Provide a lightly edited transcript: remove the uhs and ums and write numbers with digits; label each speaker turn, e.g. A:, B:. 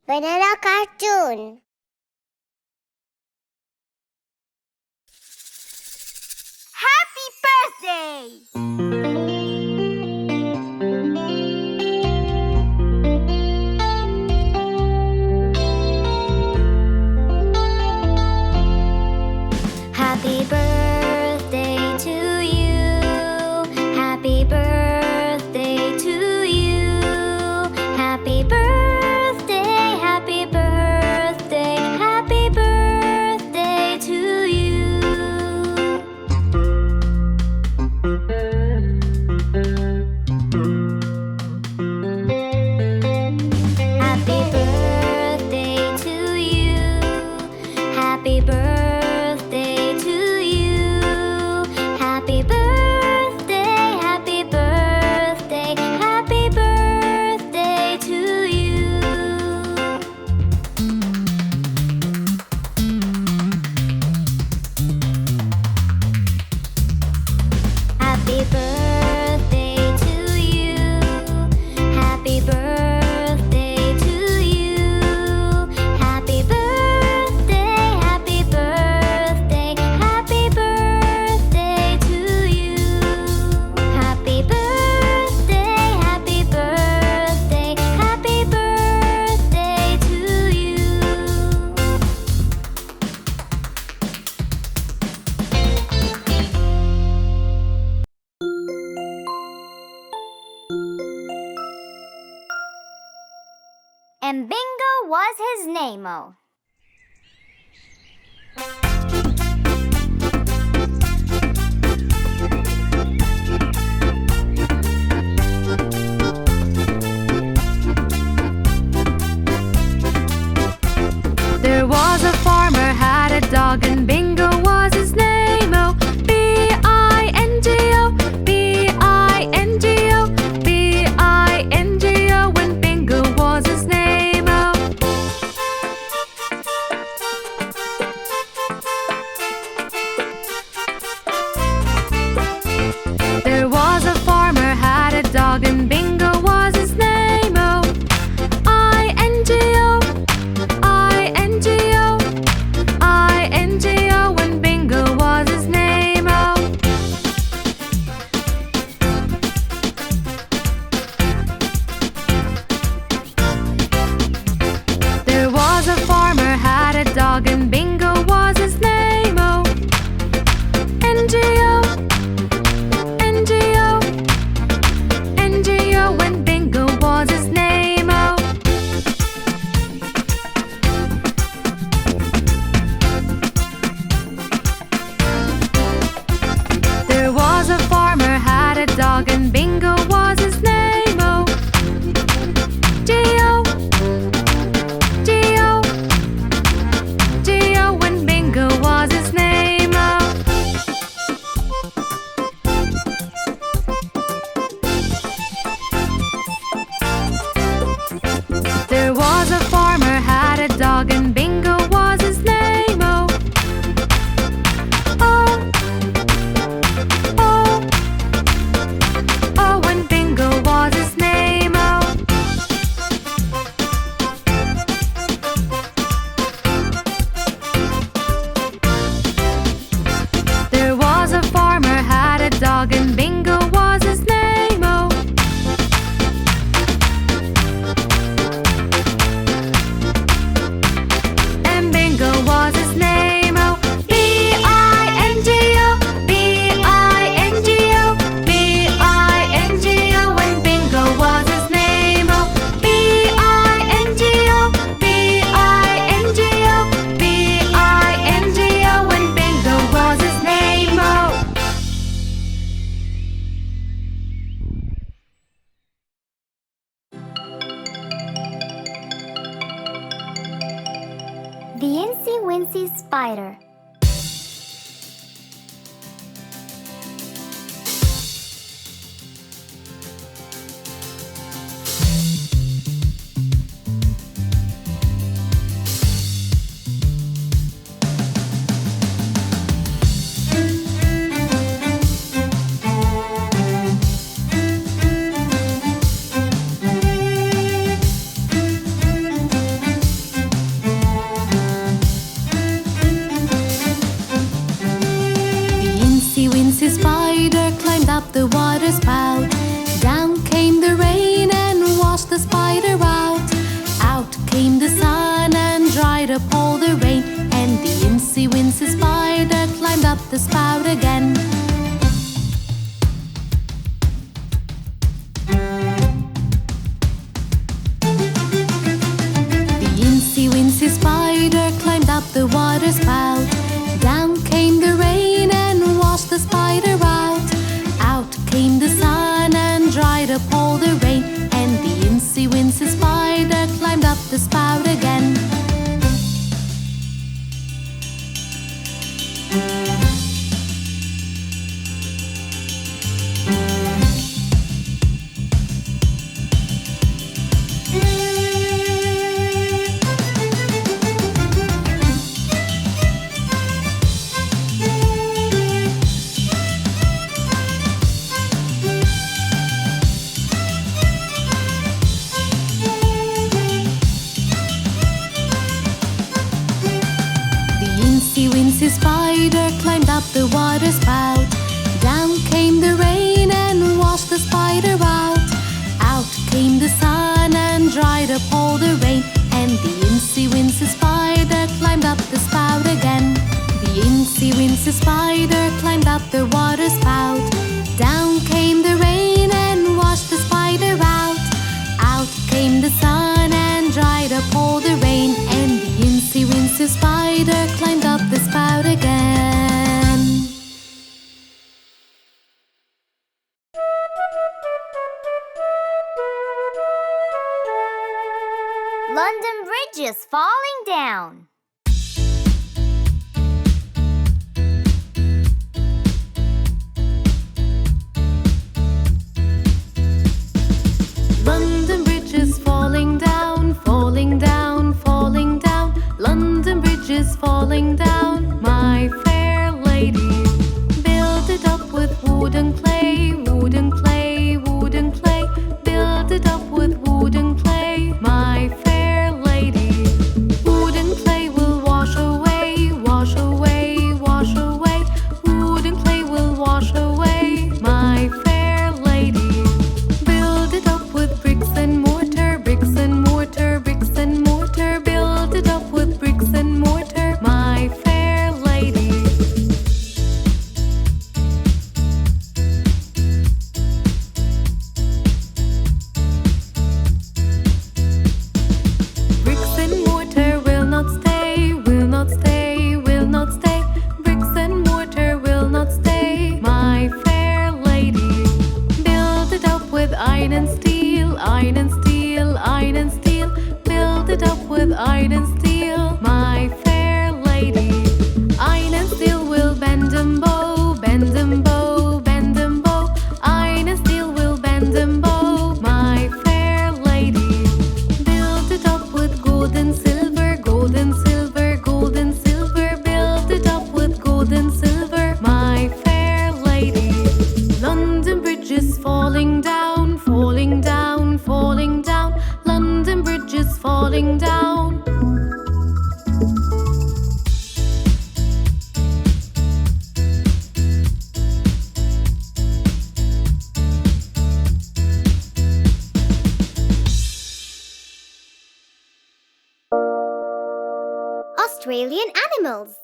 A: Banana cartoon. Happy birthday! Happy birthday to you. Happy birthday to you. Happy birthday, happy birthday, happy birthday to you. Happy birthday to you. Happy birthday to you. Happy birthday, happy birthday, happy birthday to you. Happy birthday to you. Happy birthday to you. Happy birthday, happy birthday, happy birthday to you. Happy birthday, happy birthday, happy birthday to you. And Bingo was his name-o.
B: There was a farmer had a dog and Bingo was his name-o. B-I-N-G-O, B-I-N-G-o, B-I-N-G-o, and Bingo was his name-o. There was a farmer had a dog and Bingo was his name-o. I-N-G-o, I-N-G-o, I-N-G-o, and Bingo was his name-o. There was a farmer had a dog and Bingo was his name-o. N-G-O, N-G-o, N-G-o, and Bingo was his name-o. There was a farmer had a dog and Bingo was his name-o. G-O, G-O, G-O, and Bingo was his name-o. There was a farmer had a dog and Bingo was his name-o. Oh, oh, oh, and Bingo was his name-o. There was a farmer had a dog and Bingo was his name-o. And Bingo was his name-o. B-I-N-G-O, B-I-N-G-o, B-I-N-G-o, and Bingo was his name-o. B-I-N-G-o, B-I-N-G-o, B-I-N-G-o, and Bingo was his name-o.
A: The Incy Wincy Spider.
B: spout. Down came the rain and washed the spider out. Out came the sun and dried up all the rain. And the incy wincy spider climbed up the spout again. The incy wincy spider climbed up the water spout. Down came the rain and washed the spider out. Out came the sun and dried up all the rain. And the incy wincy spider climbed up the spout again. The spider climbed up the water spout. Down came the rain and washed the spider out. Out came the sun and dried up all the rain. And the incy wincy spider climbed up the spout again. The incy wincy spider climbed up the water spout. Down came the rain and washed the spider out. Out came the sun and dried up all the rain. And the incy wincy spider climbed up the spout again.
A: London Bridge is falling down.
B: London Bridge is falling down, falling down, falling down. London Bridge is falling down, my fair lady. Build it up with wooden clay, wooden clay, wooden clay. Build it up with wooden clay, my fair lady. Wooden clay will wash away, wash away, wash away. Wooden clay will wash away, my fair lady. Build it up with bricks and mortar, bricks and mortar, bricks and mortar. Build it up with bricks and mortar, my fair lady. Bricks and mortar will not stay, will not stay, will not stay. Bricks and mortar will not stay, my fair lady. Build it up with iron and steel, iron and steel, iron and steel. Build it up with iron and steel, my fair lady. Iron and steel will bend and bow, bend and bow, bend and bow. Iron and steel will bend and bow, my fair lady. Build it up with gold and silver, gold and silver, gold and silver. Build it up with gold and silver, my fair lady. London Bridge is falling down, falling down, falling down. London Bridge is falling down.
A: Australian animals.